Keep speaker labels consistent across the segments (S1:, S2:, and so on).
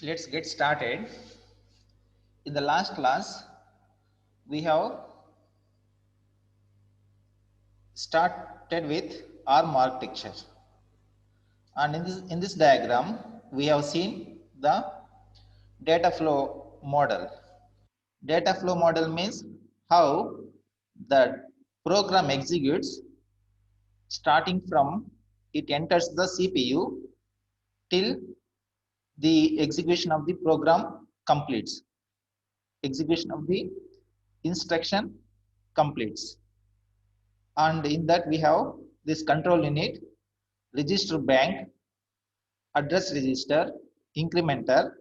S1: Let's get started. In the last class, we have started with ARM architecture, and in this diagram, we have seen the data flow model. Data flow model means how the program executes starting from it enters the CPU till the execution of the program completes. Execution of the instruction completes. And in that we have this control unit, register bank, address register, incrementer,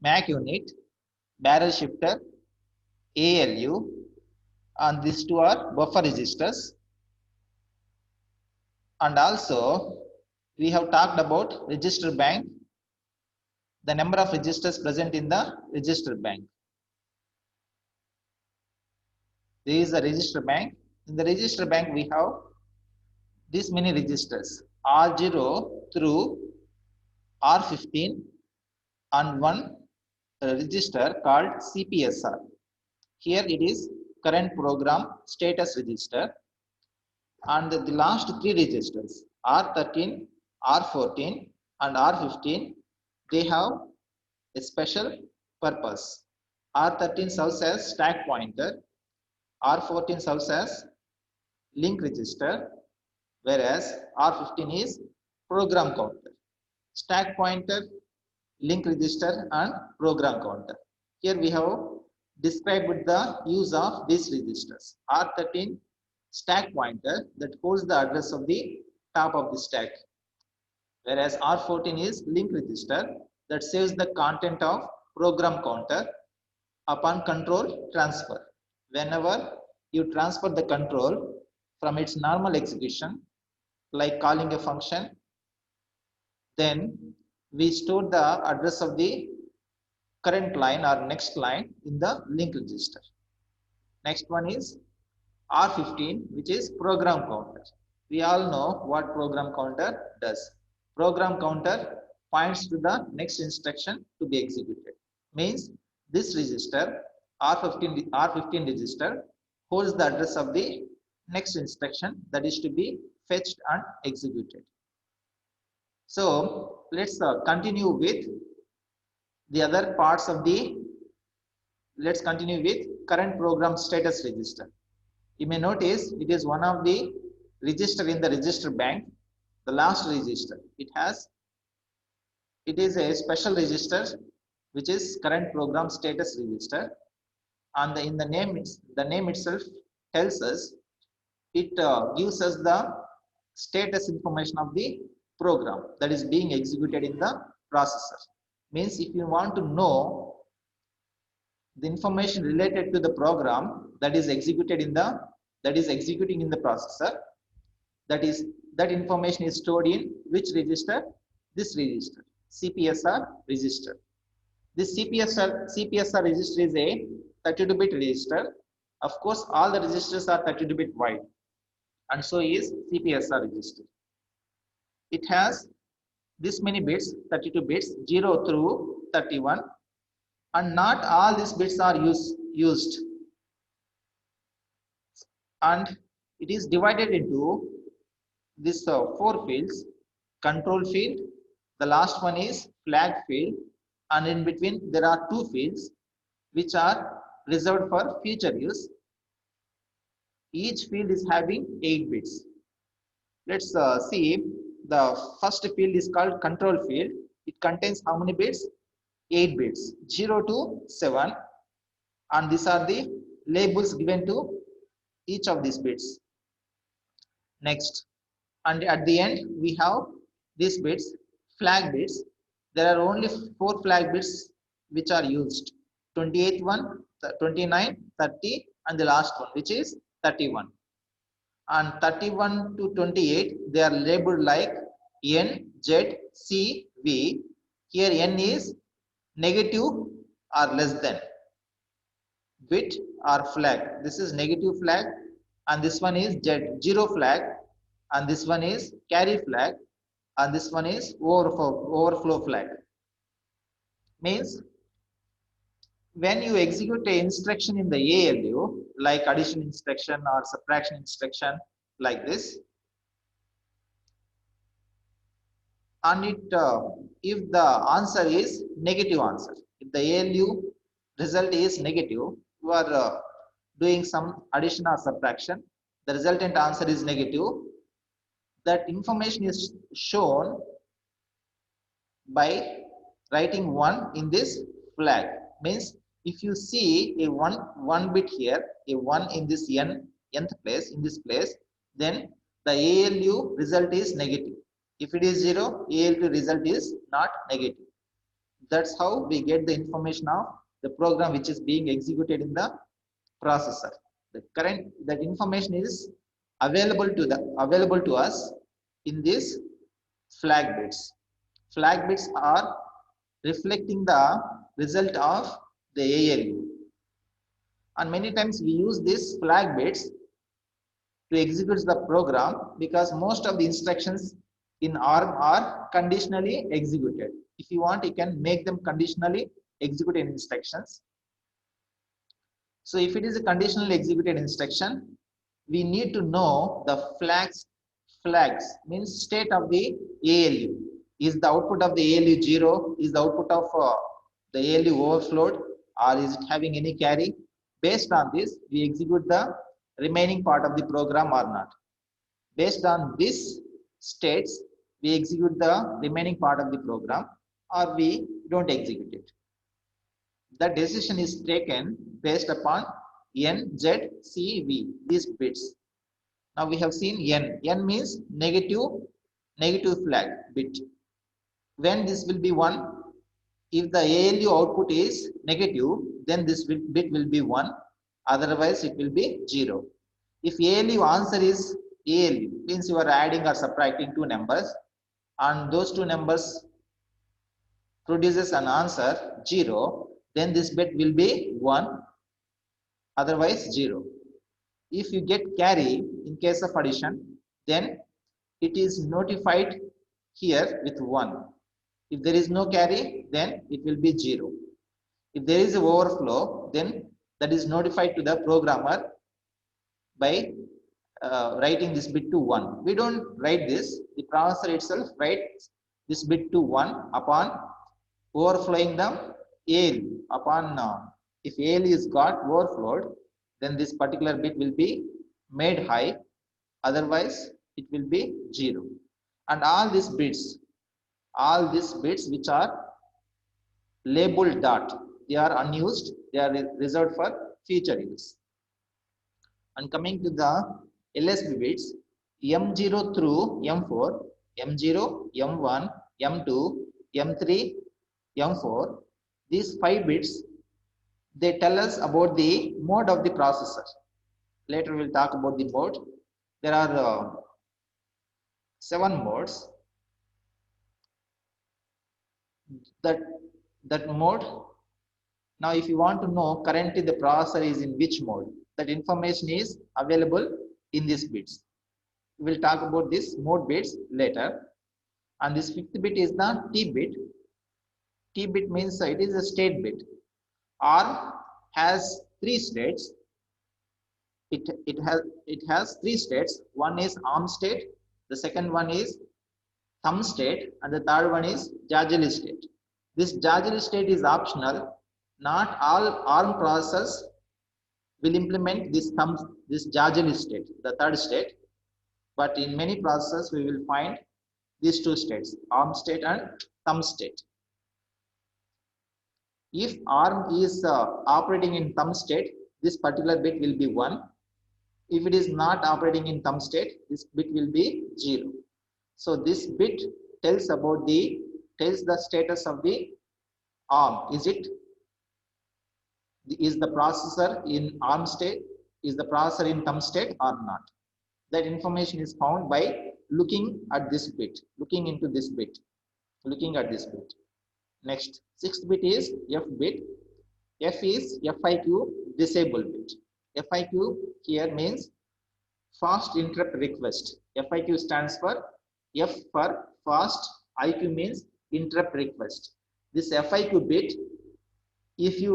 S1: MAC unit, barrel shifter, ALU, and these two are buffer registers. And also we have talked about register bank, the number of registers present in the register bank. There is a register bank. In the register bank we have these many registers R0 through R15 and one register called CPSR. Here it is current program status register, and the last three registers R13, R14 and R15, they have a special purpose. R13 serves as stack pointer, R14 serves as link register, whereas R15 is program counter. Stack pointer, link register and program counter. Here we have described the use of these registers. R13 stack pointer that holds the address of the top of the stack, whereas R14 is link register that saves the content of program counter upon control transfer. Whenever you transfer the control from its normal execution, like calling a function, then we store the address of the current line or next line in the link register. Next one is R15, which is program counter. We all know what program counter does. Program counter points to the next instruction to be executed. Means this register R15 register holds the address of the next instruction that is to be fetched and executed. So let's continue with the other parts of the, let's continue with current program status register. You may notice it is one of the register in the register bank, the last register. It is a special register which is current program status register, and in the name itself tells us, it gives us the status information of the program that is being executed in the processor. Means if you want to know the information related to the program that is executing in the processor, that information is stored in which register? This register, CPSR register. This CPSR register is a 32-bit register. Of course, all the registers are 32-bit wide, and so is CPSR register. It has this many bits, 32 bits, 0 through 31, and not all these bits are used. And it is divided into these four fields: control field, the last one is flag field, and in between there are two fields which are reserved for future use. Each field is having 8 bits. Let's see. The first field is called control field. It contains how many bits? 8 bits, 0 to 7, and these are the labels given to each of these bits. Next, and at the end we have these bits, flag bits. There are only 4 flag bits which are used: 28th one, 29, 30, and the last one, which is 31. And 31 to 28, they are labeled like N, Z, C, V. Here N is negative or less than, bit or flag. This is negative flag, and this one is Z, 0 flag, and this one is carry flag, and this one is overflow flag. Means when you execute a instruction in the ALU, like addition instruction or subtraction instruction, like this, and if the answer is negative answer, if the ALU result is negative, you are doing some addition or subtraction, the resultant answer is negative, that information is shown by writing 1 in this flag. Means if you see a 1 bit here, a 1 in this nth place, in this place, then the ALU result is negative. If it is 0, ALU result is not negative. That's how we get the information of the program which is being executed in the processor. The current that information is available to us in these flag bits. Flag bits are reflecting the result of the ALU. And many times we use these flag bits to execute the program because most of the instructions in ARM are conditionally executed. If you want, you can make them conditionally executed instructions. So if it is a conditionally executed instruction, we need to know the flags. Flags means state of the ALU. Is the output of the ALU 0? Is the output of the ALU overflowed, or is it having any carry? Based on this, we execute the remaining part of the program or not. Based on this states, we execute the remaining part of the program or we don't execute it. The decision is taken based upon N, Z, C, V, these bits. Now we have seen N. N means negative flag bit. When this will be 1, if the ALU output is negative, then this bit will be 1, otherwise it will be 0. If ALU answer is ALU, means you are adding or subtracting two numbers, and those two numbers produces an answer 0, then this bit will be 1, otherwise 0. If you get carry in case of addition, then it is notified here with 1. If there is no carry, then it will be 0. If there is an overflow, then that is notified to the programmer by writing this bit to 1. We don't write this. The processor itself writes this bit to 1 upon overflowing the ALU. Upon if ALU is got overflowed, then this particular bit will be made high. Otherwise, it will be 0. And all these bits which are labeled dot, they are unused. They are reserved for future use. And coming to the LSB bits, M0 through M4, M0, M1, M2, M3, M4, these 5 bits, they tell us about the mode of the processor. Later we'll talk about the mode. There are 7 modes. That mode, now if you want to know currently the processor is in which mode, that information is available in these bits. We will talk about this mode bits later. And this 5th bit is the T bit. T bit means it is a state bit. ARM has 3 states. It has 3 states. One is ARM state, the second one is thumb state, and the third one is Jaggery state. This Jaggery state is optional. Not all ARM processors will implement this Jaggery state, the third state. But in many processors, we will find these 2 states, ARM state and thumb state. If ARM is operating in thumb state, this particular bit will be 1. If it is not operating in thumb state, this bit will be 0. So this bit tells the status of the ARM. Is the processor in ARM state? Is the processor in thumb state or not? That information is found by looking at this bit, looking into this bit, looking at this bit. Next, 6th bit is F bit. F is FIQ disable bit. FIQ here means fast interrupt request. FIQ stands for F for fast, IQ means interrupt request. this FIQ bit, if you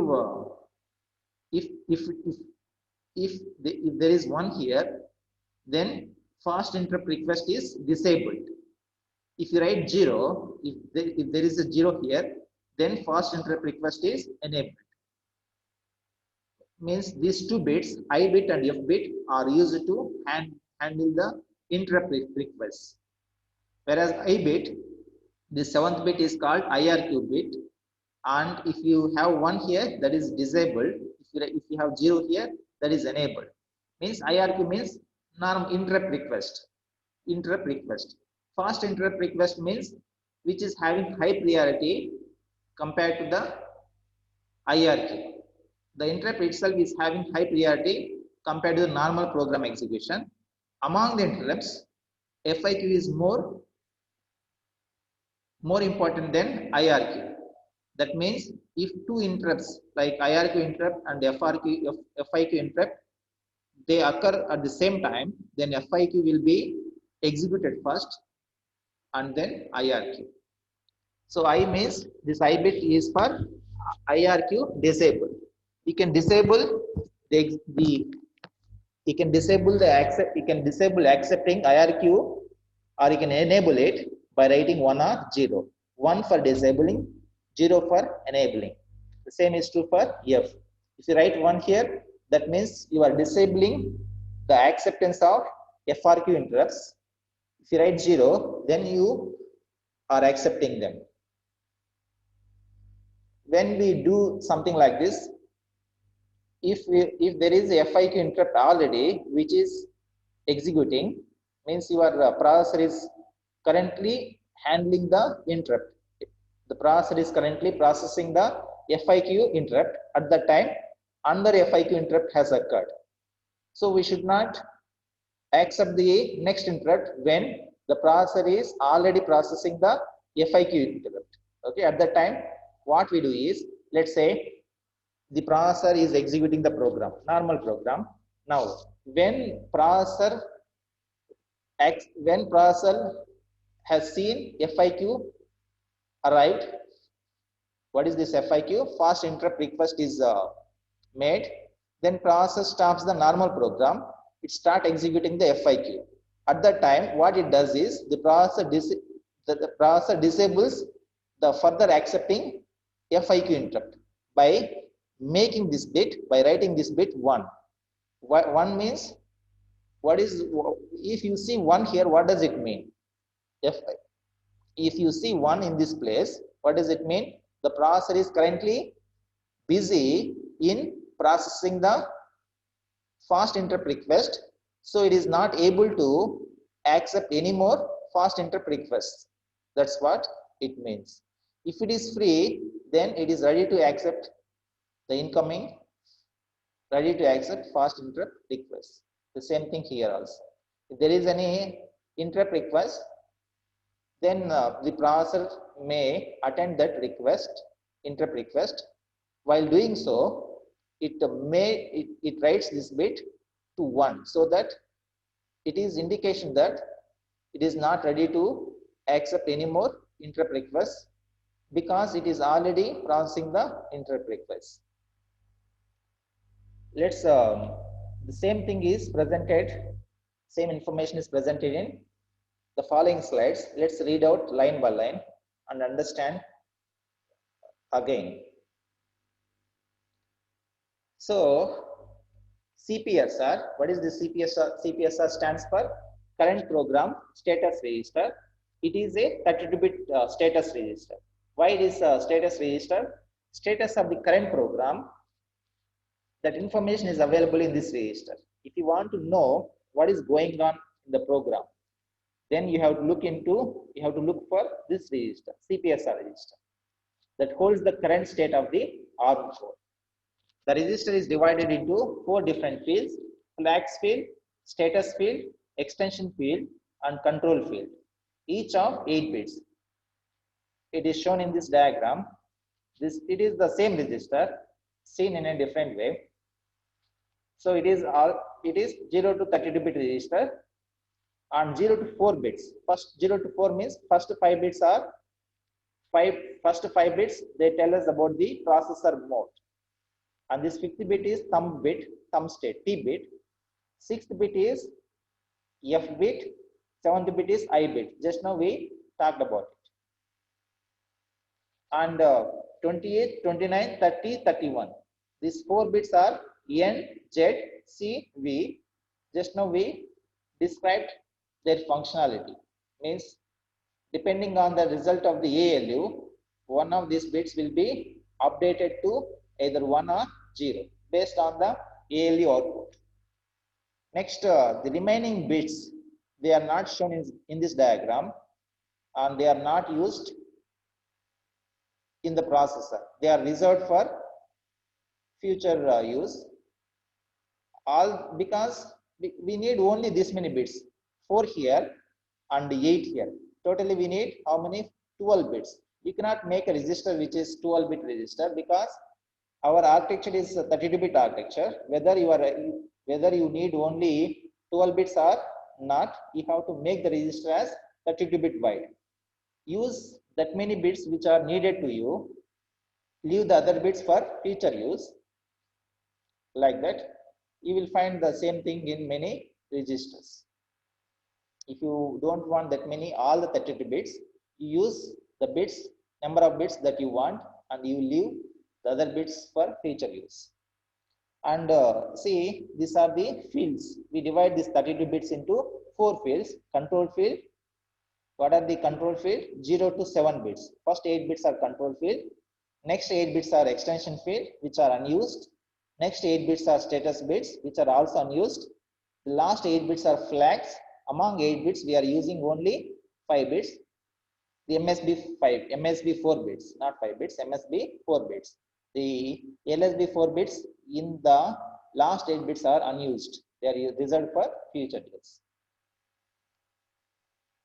S1: if there is one here, then fast interrupt request is disabled. If you write 0, if there is a 0 here, then fast interrupt request is enabled. Means these two bits, I bit and F bit, are used to handle the interrupt requests. Whereas I bit, the 7th bit is called IRQ bit, and if you have 1 here, that is disabled. If you have 0 here, that is enabled. Means IRQ means normal interrupt request. Interrupt request. Fast interrupt request means which is having high priority compared to the IRQ. The interrupt itself is having high priority compared to the normal program execution. Among the interrupts, FIQ is more important than IRQ. That means if two interrupts like IRQ interrupt and FIQ interrupt, they occur at the same time, then FIQ will be executed first and then IRQ. So I means this I bit is for IRQ disabled. You can disable the you can disable accepting IRQ, or you can enable it by writing 1 or 0. 1 for disabling, 0 for enabling. The same is true for F. If you write 1 here, that means you are disabling the acceptance of FRQ interrupts. If you write 0, then you are accepting them. When we do something like this, if there is a FIQ interrupt already which is executing, means your processor is currently handling the interrupt. The processor is currently processing the FIQ interrupt. At that time, another FIQ interrupt has occurred. So we should not accept the next interrupt when the processor is already processing the FIQ interrupt. Okay, at that time, what we do is, let's say the processor is executing the program, normal program. Now, when processor has seen FIQ arrived, what is this FIQ? Fast interrupt request is made. Then processor stops the normal program. It starts executing the FIQ. At that time, what it does is the processor disables the further accepting FIQ interrupt by making this bit, by writing this bit 1. 1 means, what is, if you see 1 here, what does it mean? If you see 1 in this place, what does it mean? The processor is currently busy in processing the fast interrupt request, so it is not able to accept any more fast interrupt requests. That's what it means. If it is free, then it is ready to accept the incoming, ready to accept fast interrupt requests. The same thing here also. If there is any interrupt request, then the processor may attend that interrupt request. While doing so, it writes this bit to 1, so that it is indication that it is not ready to accept any more interrupt requests because it is already processing the interrupt requests. Let's the same thing is presented, same information is presented in the following slides. Let's read out line by line and understand again. So CPSR, what is the CPSR? CPSR stands for current program status register. It is a 32-bit status register. Why it is a status register? Status of the current program, that information is available in this register. If you want to know what is going on in the program, then you have to look for this register, CPSR register, that holds the current state of the ARM code. The register is divided into 4 different fields: flags field, status field, extension field, and control field, each of 8 bits. It is shown in this diagram. It is the same register seen in a different way. So it is 0 to 32-bit register and 0 to 4 bits. First 0 to 4 means first 5 bits are first 5 bits, they tell us about the processor mode. And this 5th bit is thumb state, T bit. 6th bit is F bit. 7th bit is I bit. Just now we talked about it. And 28, 29, 30, 31. These 4 bits are N, Z, C, V. Just now we described their functionality. Means depending on the result of the ALU, one of these bits will be updated to either 1 or 0 based on the ALU output. Next, the remaining bits, they are not shown in this diagram, and they are not used in the processor. They are reserved for future use. All because we need only this many bits, 4 here and 8 here. Totally we need how many? 12 bits. We cannot make a register which is 12-bit register because our architecture is a 32-bit architecture. Whether you need only 12 bits or not, you have to make the register as 32-bit wide. Use that many bits which are needed to you. Leave the other bits for future use. Like that, you will find the same thing in many registers. If you don't want that many, all the 32 bits, you use the bits, number of bits that you want, and you leave the other bits for future use. And see, these are the fields. We divide these 32 bits into 4 fields. Control field. What are the control field? 0 to 7 bits. First 8 bits are control field. Next 8 bits are extension field, which are unused. Next 8 bits are status bits, which are also unused. The last 8 bits are flags. Among 8 bits, we are using only 5 bits. The MSB 4 bits, not 5 bits, MSB 4 bits. The LSB 4 bits in the last 8 bits are unused. They are reserved for future use.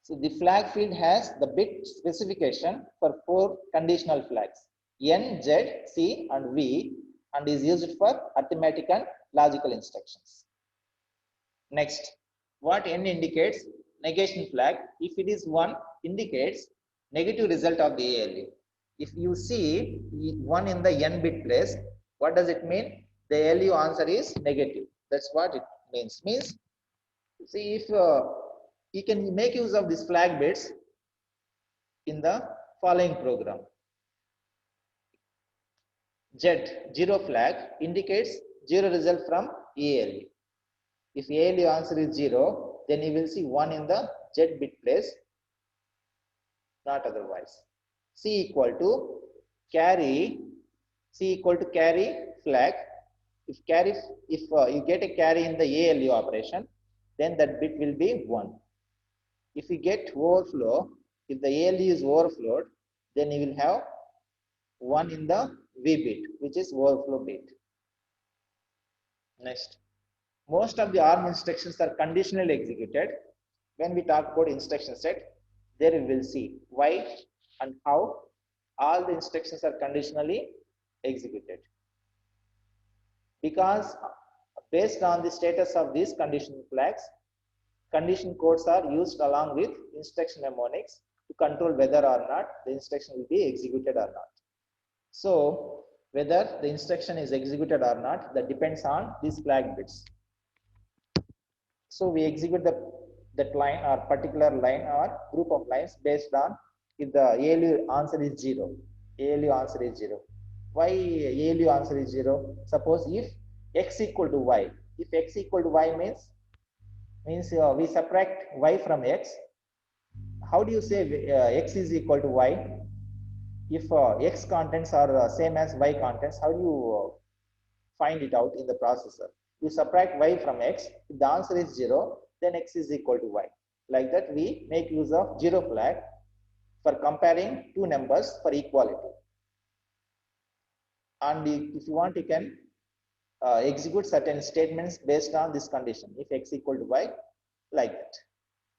S1: So the flag field has the bit specification for 4 conditional flags, N, Z, C, and V, and is used for arithmetic and logical instructions. Next, what N indicates? Negation flag. If it is 1, indicates negative result of the ALU. If you see 1 in the N bit place, what does it mean? The ALU answer is negative. That's what it means. See, if you can make use of these flag bits in the following program. Z, 0 flag, indicates 0 result from ALU. If ALU answer is 0, then you will see 1 in the Z bit place, not otherwise. C equal to carry flag. If you get a carry in the ALU operation, then that bit will be 1. If you get overflow, if the ALU is overflowed, then you will have 1 in the V bit, which is overflow bit. Next, most of the ARM instructions are conditionally executed. When we talk about instruction set, there we will see why and how all the instructions are conditionally executed. Because based on the status of these condition flags, condition codes are used along with instruction mnemonics to control whether or not the instruction will be executed or not. So whether the instruction is executed or not, that depends on these flag bits. So we execute that line or particular line or group of lines based on if the ALU answer is 0. ALU answer is 0. Why ALU answer is 0? Suppose if x equal to y. If x equal to y means we subtract y from x. How do you say x is equal to y? If x contents are same as y contents, how do you find it out in the processor? You subtract y from x. If the answer is 0, then x is equal to y. Like that, we make use of 0 flag for comparing two numbers for equality. And if you want, you can execute certain statements based on this condition. If x equal to y, like that.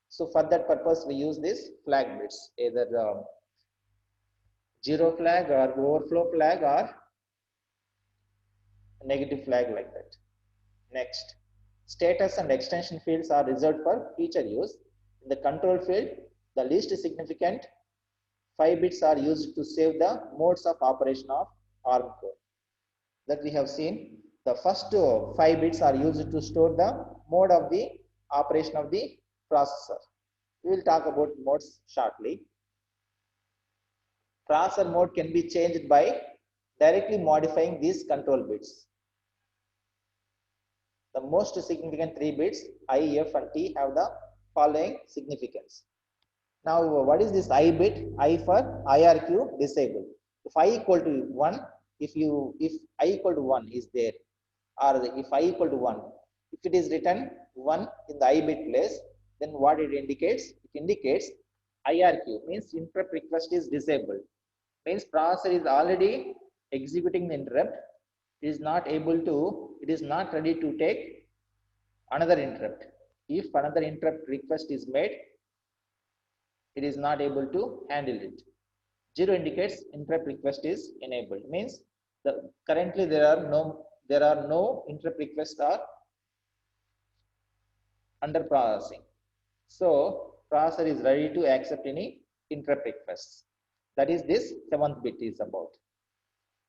S1: So for that purpose, we use this flag bits, either 0 flag or overflow flag or negative flag, like that. Next, status and extension fields are reserved for future use. In the control field, the least significant 5 bits are used to save the modes of operation of ARM core. That we have seen. The first 5 bits are used to store the mode of the operation of the processor. We will talk about modes shortly. Processor mode can be changed by directly modifying these control bits. The most significant 3 bits I, F and T have the following significance. Now what is this I bit? I for IRQ disabled. If I equal to 1, if I equal to 1 is there, or if I equal to 1, if it is written 1 in the I bit place, then what it indicates? It indicates IRQ, means interrupt request is disabled. Means processor is already executing the interrupt. It is not ready to take another interrupt. If another interrupt request is made, it is not able to handle it. 0 indicates interrupt request is enabled. Means currently there are no interrupt requests are under processing. So processor is ready to accept any interrupt requests. That is this 7th bit is about.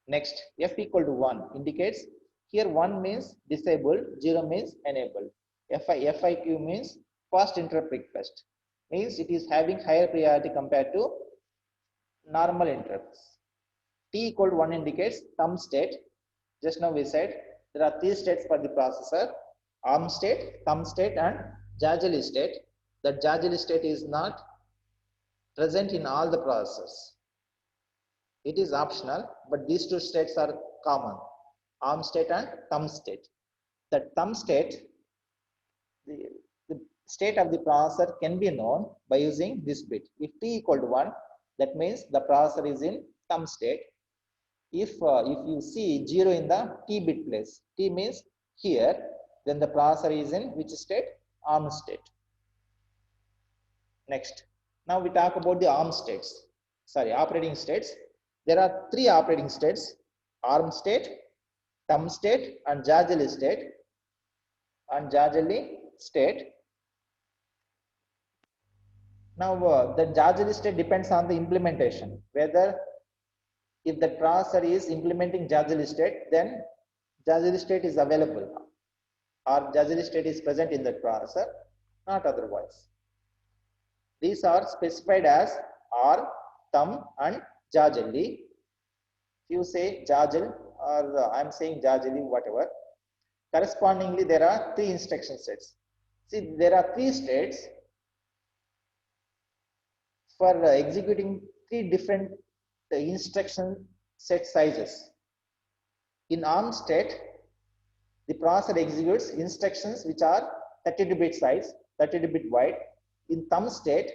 S1: Next, F equal to 1 indicates here 1 means disabled, 0 means enabled. FIQ means fast interrupt request, means it is having higher priority compared to normal interrupts. T equal to 1 indicates thumb state. Just now we said there are 3 states for the processor: arm state, thumb state and Jaggery state. That Jaggery state is not present in all the processors. It is optional, but these 2 states are common: arm state and thumb state. The thumb state, the state of the processor can be known by using this bit. If T equal to 1, that means the processor is in thumb state. If you see 0 in the T bit place, T means here, then the processor is in which state? ARM state. Next, now we talk about the operating states. There are 3 operating states: ARM state, thumb state and Jaggery state. Now the Jaggery state depends on the implementation. Whether if the processor is implementing Jaggery state, then Jaggery state is available or Jaggery state is present in the processor, not otherwise. These are specified as ARM, thumb and Jaggery. If you say Jaggery or I am saying Jaggery, whatever. Correspondingly, there are 3 instruction sets. See, there are 3 states for executing 3 different instruction set sizes. In ARM state, the processor executes instructions which are 32-bit size, 32-bit wide. In thumb state,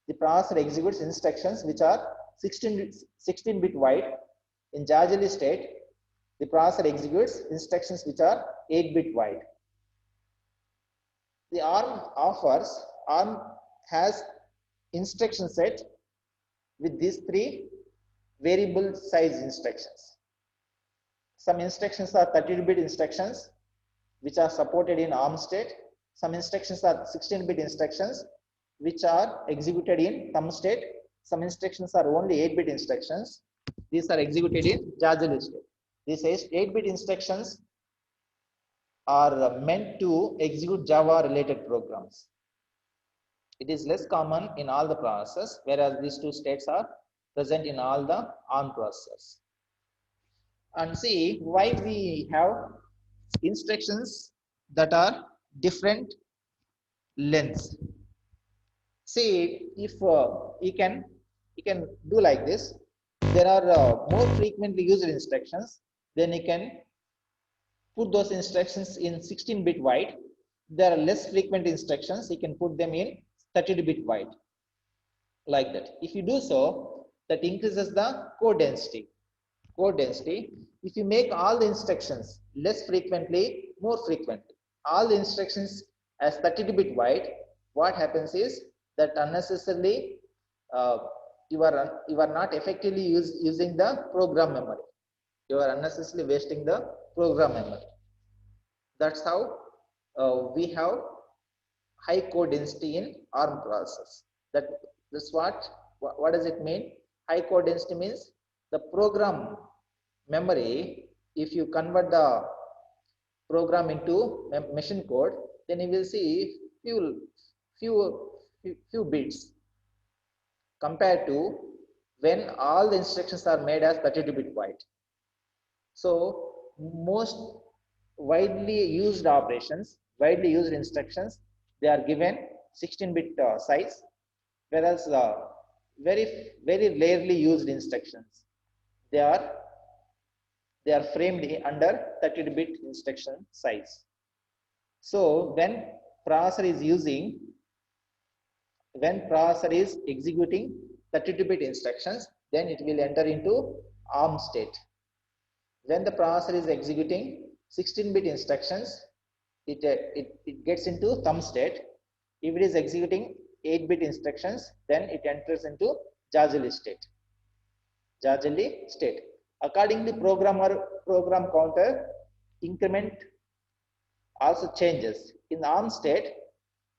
S1: the processor executes instructions which are 16-bit wide. In Jaggery state, the processor executes instructions which are 8-bit wide. The ARM has instruction set with these 3 variable size instructions. Some instructions are 32-bit instructions which are supported in ARM state. Some instructions are 16-bit instructions which are executed in thumb state. Some instructions are only 8-bit instructions. These are executed in Jaggery state. These 8-bit instructions are meant to execute Java related programs. It is less common in all the processors, whereas these 2 states are present in all the ARM processors. And see why we have instructions that are different lengths. See, if you can do like this, there are more frequently used instructions, then you can put those instructions in 16-bit wide. There are less frequent instructions, you can put them in 32-bit wide, like that. If you do so, that increases the code density. If you make all the instructions less frequently, more frequently, all the instructions as 32-bit wide, what happens is that unnecessarily you are not effectively using the program memory. You are unnecessarily wasting the program memory. That's how we have high code density in ARM processors. That's what does it mean? High core density means the program memory. If you convert the program into machine code, then you will see few few bits compared to when all the instructions are made as 32-bit wide. So most widely used operations, widely used instructions, they are given 16-bit size, whereas very rarely used instructions, they are framed under 32-bit instruction size. So when processor is executing 32-bit instructions, then it will enter into ARM state. When the processor is executing 16-bit instructions, it gets into thumb state. If it is executing 8-bit instructions, then it enters into Jazuli state. Accordingly, program counter increment also changes. In the ARM state,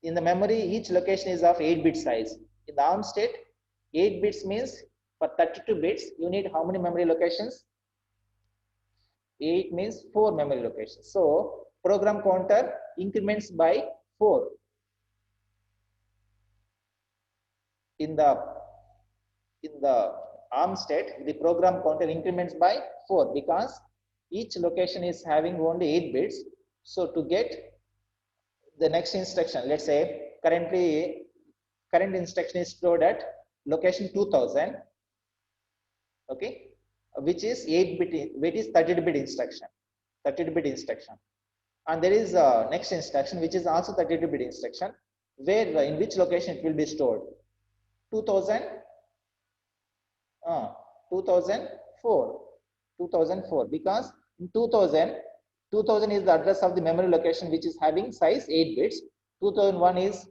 S1: in the memory, each location is of 8-bit size. In the ARM state, 8 bits means for 32 bits, you need how many memory locations? 8 means 4 memory locations. So program counter increments by 4. In the ARM state, the program counter increments by 4 because each location is having only 8 bits. So to get the next instruction, let's say current instruction is stored at location 2000, okay, which is 8-bit, which is 32-bit instruction, and there is a next instruction which is also 32-bit instruction, where in which location it will be stored? 2004, because in 2000 is the address of the memory location which is having size 8 bits. 2001 is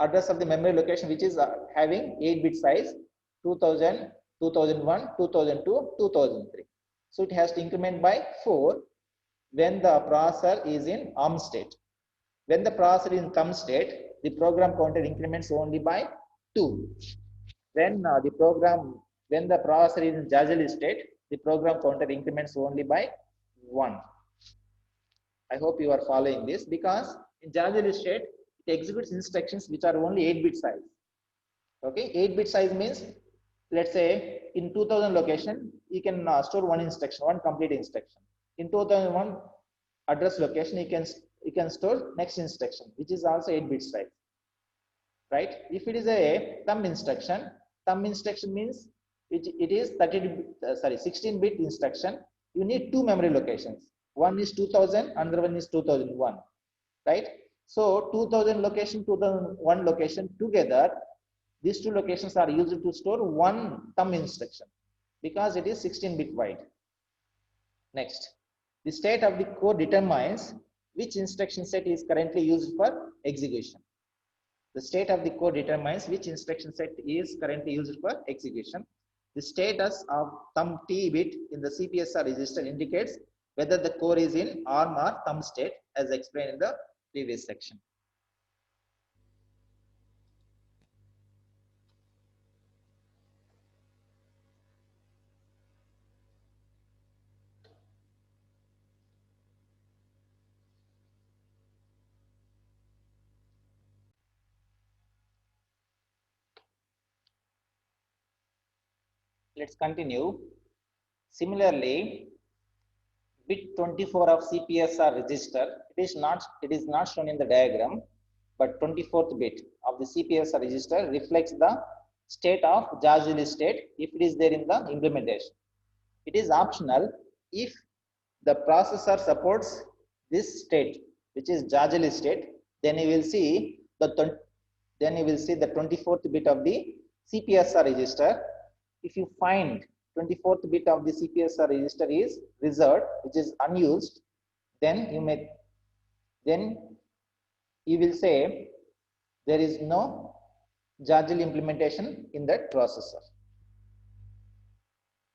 S1: address of the memory location which is having 8-bit size. 2000, 2001, 2002, 2003. So it has to increment by 4 when the processor is in ARM state. When the processor is in thumb state, the program counter increments only by 2. When the processor is in Jazuli state, the program counter increments only by 1. I hope you are following this, because in Jazuli state, it executes instructions which are only 8-bit size. Okay, 8-bit size means, let's say in 2000 location, you can store one instruction, one complete instruction. In 2001 address location, you can store next instruction, which is also 8-bit size. Right? If it is a thumb instruction means it is 16-bit instruction. You need 2 memory locations. One is 2000, another one is 2001. Right? So 2000 location, 2001 location together, these 2 locations are used to store one thumb instruction because it is 16-bit wide. Next, the state of the core determines which instruction set is currently used for execution. The state of the core determines which instruction set is currently used for execution. The status of thumb T bit in the CPSR register indicates whether the core is in ARM or thumb state, as explained in the previous section. Let's continue. Similarly, bit 24 of CPSR register, it is not shown in the diagram, but 24th bit of the CPSR register reflects the state of Jazuli state if it is there in the implementation. It is optional if the processor supports this state, which is Jazuli state, then you will see the 24th bit of the CPSR register. If you find 24th bit of the CPSR register is reserved, which is unused, then you will say there is no Jazuli implementation in that processor.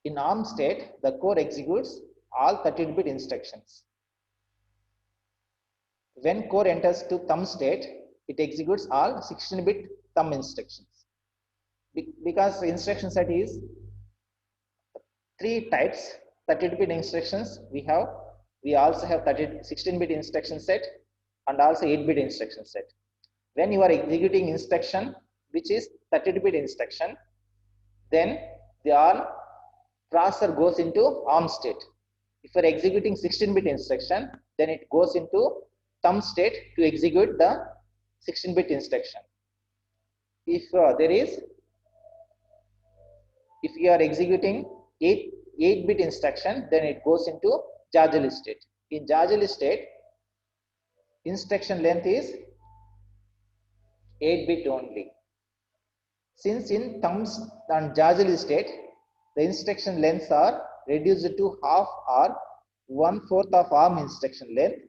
S1: In ARM state, the core executes all 32-bit instructions. When core enters to thumb state, it executes all 16-bit thumb instructions. Because the instruction set is three types: 32-bit instructions we also have 16-bit instruction set and also 8-bit instruction set. When you are executing instruction which is 32-bit instruction, then the ARM processor goes into ARM state. If you are executing 16-bit instruction, then it goes into thumb state to execute the 16-bit instruction. If you are executing 8-bit instruction, then it goes into Jaggery state. In Jaggery state, instruction length is 8-bit only. Since in thumbs and Jaggery state, the instruction lengths are reduced to half or 1/4 of ARM instruction length,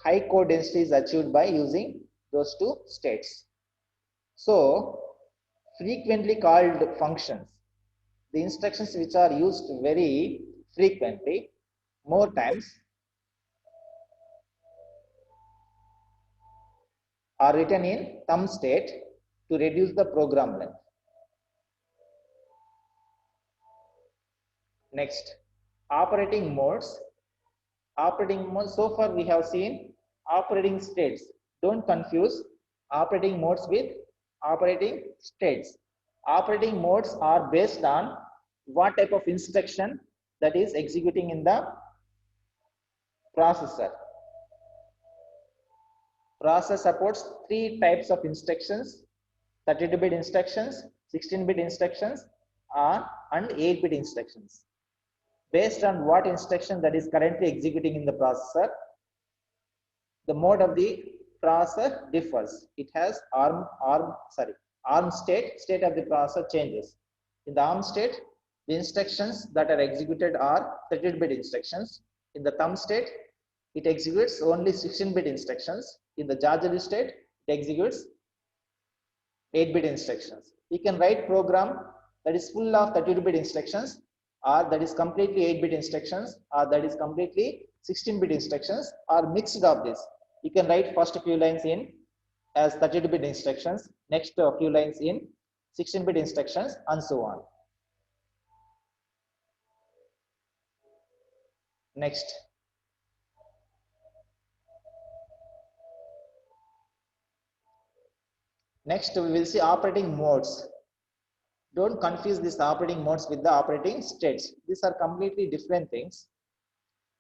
S1: high code density is achieved by using those two states. So, frequently called functions, the instructions which are used very frequently, more times, are written in thumb state to reduce the program length. Next, operating modes. Operating modes, so far we have seen operating states. Don't confuse operating modes with operating states. Operating modes are based on what type of instruction that is executing in the processor. Processor supports three types of instructions: 32-bit instructions, 16-bit instructions, and 8-bit instructions. Based on what instruction that is currently executing in the processor, the mode of the processor differs. It has ARM state of the processor changes. In the ARM state, the instructions that are executed are 32-bit instructions. In the thumb state, it executes only 16-bit instructions. In the Jaggery state, it executes 8-bit instructions. You can write program that is full of 32-bit instructions, or that is completely 8-bit instructions, or that is completely 16-bit instructions, or mixed of this. You can write first few lines in as 32-bit instructions, next few lines in 16-bit instructions, and so on. Next, we will see operating modes. Don't confuse these operating modes with the operating states. These are completely different things.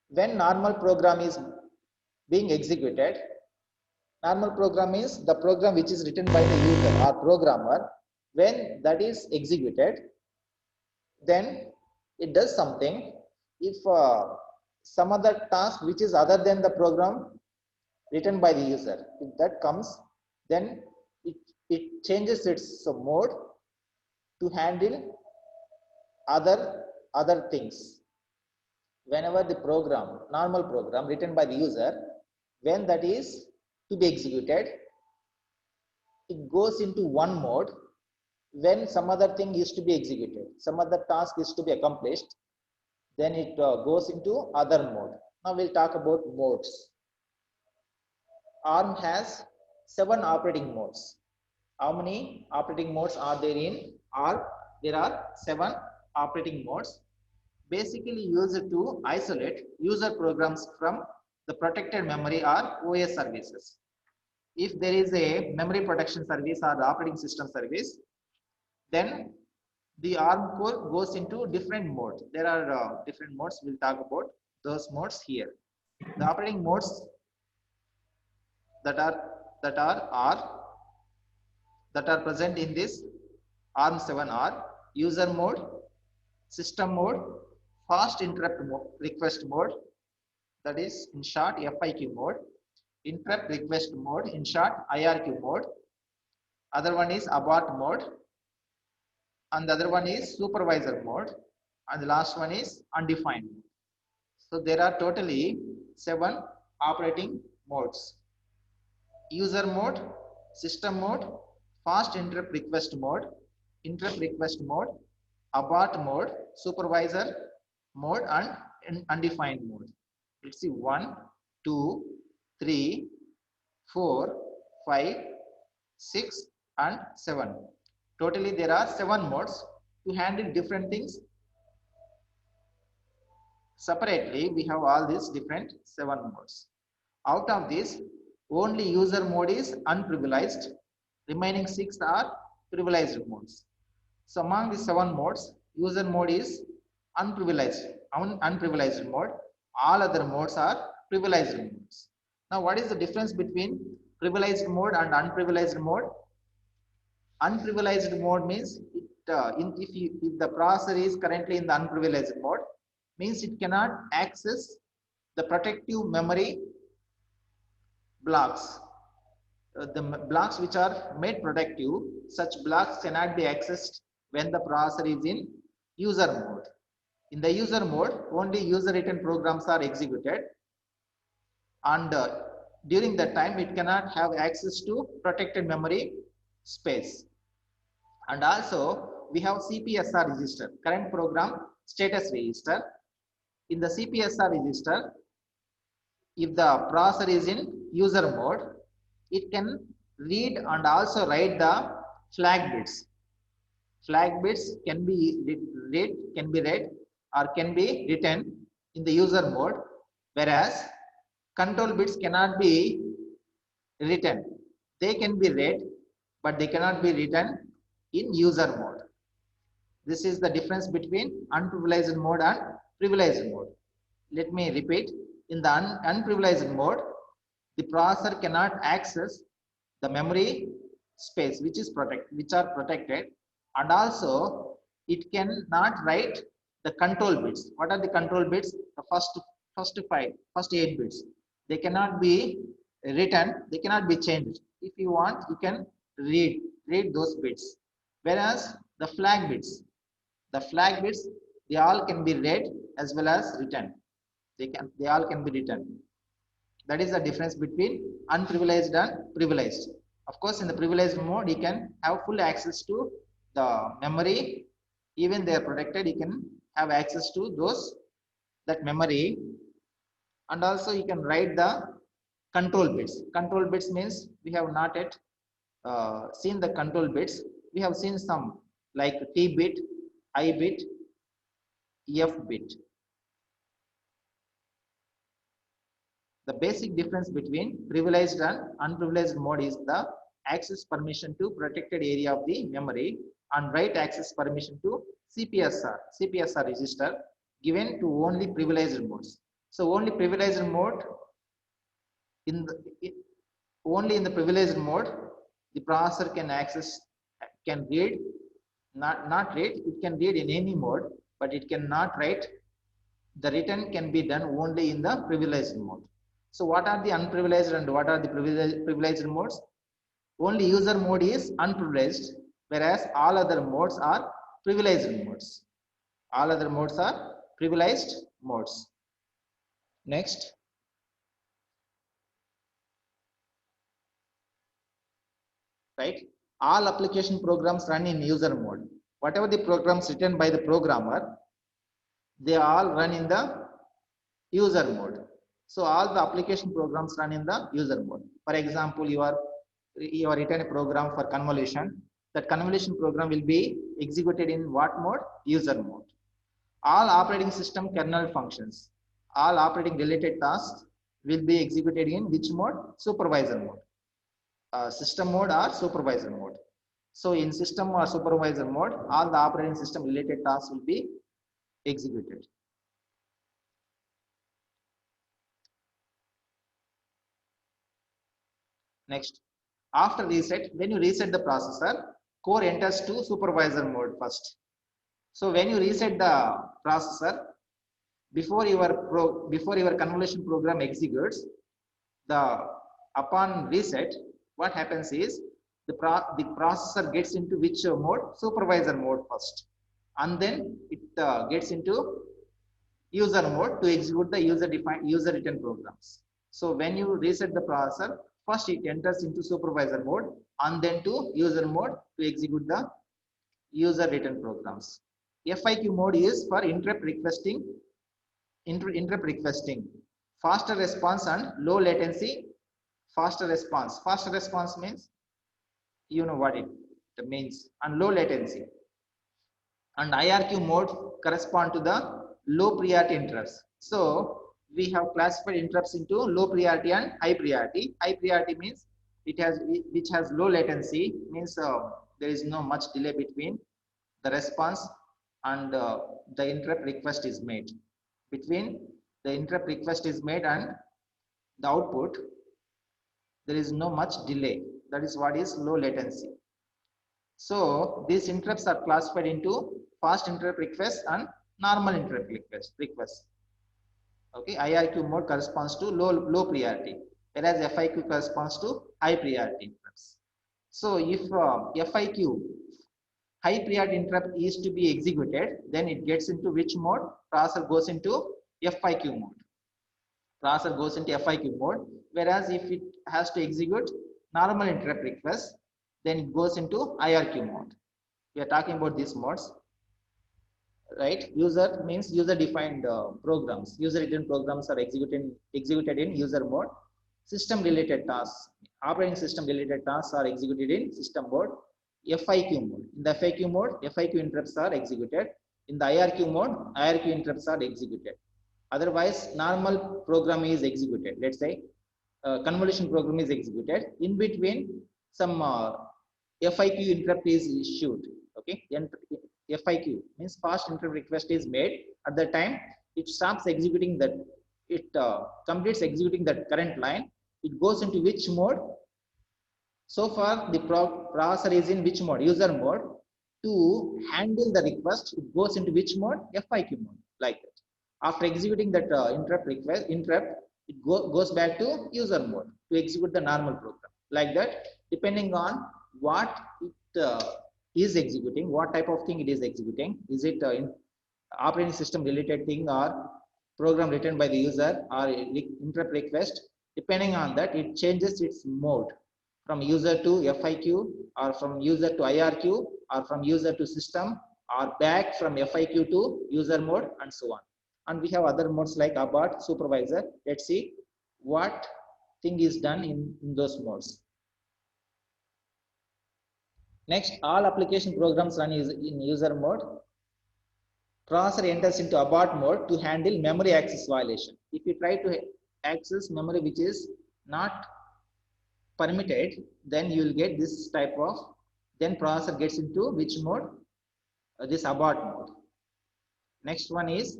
S1: When normal program is being executed, normal program is the program which is written by the user or programmer. When that is executed, then it does something. If some other task which is other than the program written by the user, if that comes, then it changes its mode to handle other things. Whenever the normal program written by the user, when that is to be executed, it goes into one mode. When some other thing is to be executed, some other task is to be accomplished, then it goes into other mode. Now we'll talk about modes. ARM has 7 operating modes. How many operating modes are there in ARM? There are 7 operating modes, basically used to isolate user programs from the protected memory or OS services. If there is a memory protection service or the operating system service, then the ARM core goes into different modes. There are different modes. We'll talk about those modes here. The operating modes that are present in this ARM 7 are user mode, system mode, fast interrupt request mode, that is in short FIQ mode, interrupt request mode, in short IRQ mode. Other one is abort mode, and the other one is supervisor mode, and the last one is undefined. So there are totally 7 operating modes: user mode, system mode, fast interrupt request mode, abort mode, supervisor mode, and undefined mode. Let's see 1, 2, 3, 4, 5, 6, and 7. Totally there are 7 modes to handle different things. Separately, we have all these different 7 modes. Out of this, only user mode is unprivileged. Remaining 6 are privileged modes. So among the 7 modes, user mode is unprivileged, unprivileged mode. All other modes are privileged modes. Now, what is the difference between privileged mode and unprivileged mode? Unprivileged mode means if the processor is currently in the unprivileged mode, means it cannot access the protective memory blocks. The blocks which are made protective, such blocks cannot be accessed when the processor is in user mode. In the user mode, only user written programs are executed, and during that time it cannot have access to protected memory space. And also we have CPSR register, current program status register. In the CPSR register, if the processor is in user mode, it can read and also write the flag bits. Flag bits can be read or can be written in the user mode, whereas control bits cannot be written. They can be read, but they cannot be written in user mode. This is the difference between unprivileged mode and privileged mode. Let me repeat. In the unprivileged mode, the processor cannot access the memory space which are protected, and also it cannot write the control bits. What are the control bits? The first 8 bits. They cannot be written, they cannot be changed. If you want, you can read those bits. Whereas the flag bits, they all can be read as well as written. They all can be written. That is the difference between unprivileged and privileged. Of course, in the privileged mode, you can have full access to the memory. Even they are protected, you can have access to that memory, and also you can write the control bits. Control bits means we have not yet seen the control bits. We have seen some like T bit, I bit, F bit. The basic difference between privileged and unprivileged mode is the access permission to protected area of the memory and write access permission to CPSR register given to only privileged modes. So only privileged mode, only in the privileged mode, the processor can read, not read, it can read in any mode, but it cannot write. The written can be done only in the privileged mode. So what are the unprivileged and what are the privileged modes? Only user mode is unprivileged, whereas all other modes are privileged modes. All other modes are privileged modes. Next. Right? All application programs run in user mode. Whatever the programs written by the programmer, they all run in the user mode. So all the application programs run in the user mode. For example, you are written a program for convolution. That convolution program will be executed in what mode? User mode. All operating system kernel functions, all operating related tasks will be executed in which mode? Supervisor mode. System mode or supervisor mode. So in system or supervisor mode, all the operating system related tasks will be executed. Next, after reset, when you reset the processor, core enters to supervisor mode first. So when you reset the processor, before your convolution program executes, upon reset, what happens is the processor gets into which mode? Supervisor mode first, and then it gets into user mode to execute the user written programs. So when you reset the processor, first it enters into supervisor mode and then to user mode to execute the user written programs. FIQ mode is for interrupt requesting, faster response and low latency. Faster response means, you know what it means, and low latency. And IRQ mode correspond to the low priority interrupts. So we have classified interrupts into low priority and high priority. High priority means it has which has low latency, means there is no much delay between the response and the interrupt request is made. Between the interrupt request is made and the output, there is no much delay. That is what is low latency. So these interrupts are classified into fast interrupt request and normal interrupt request. Okay, IRQ mode corresponds to low priority, whereas FIQ corresponds to high priority interrupts. So if FIQ, high priority interrupt, is to be executed, then it gets into which mode? Processor goes into FIQ mode. Processor goes into FIQ mode, whereas if it has to execute normal interrupt request, then it goes into IRQ mode. We are talking about these modes, right? User means user defined programs. User written programs are executed in user mode. System related tasks, operating system related tasks are executed in system mode. FIQ mode. In the FIQ mode, FIQ interrupts are executed. In the IRQ mode, IRQ interrupts are executed. Otherwise, normal program is executed. Let's say convolution program is executed. In between, some FIQ interrupt is issued. Okay, FIQ means fast interrupt request is made. At the time, it stops executing that. It completes executing that current line. It goes into which mode? So far, the processor is in which mode? User mode. To handle the request, it goes into which mode? FIQ mode, like that. After executing that interrupt, it goes back to user mode to execute the normal program. Like that, depending on what it is executing, what type of thing it is executing. Is it operating system related thing or program written by the user or interrupt request? Depending on that, it changes its mode from user to FIQ or from user to IRQ or from user to system or back from FIQ to user mode and so on. And we have other modes like abort, supervisor. Let's see what thing is done in those modes. Next, all application programs run in user mode. Processor enters into abort mode to handle memory access violation. If you try to access memory which is not permitted, then you will get this type of, then processor gets into which mode? This abort mode. Next one is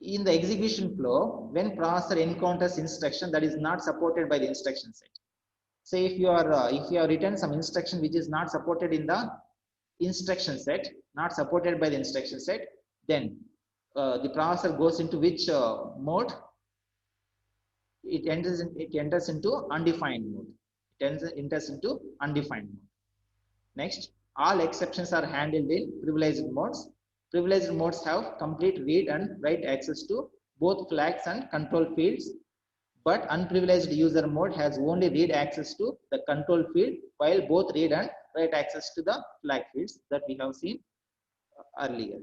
S1: in the execution flow, when processor encounters instruction that is not supported by the instruction set. Say if you have written some instruction which is not supported in the instruction set, not supported by the instruction set, then the processor goes into which mode? It enters into undefined mode. It enters into undefined mode. Next, all exceptions are handled in privileged modes. Privileged modes have complete read and write access to both flags and control fields, but unprivileged user mode has only read access to the control field, while both read and write access to the flag fields that we have seen earlier.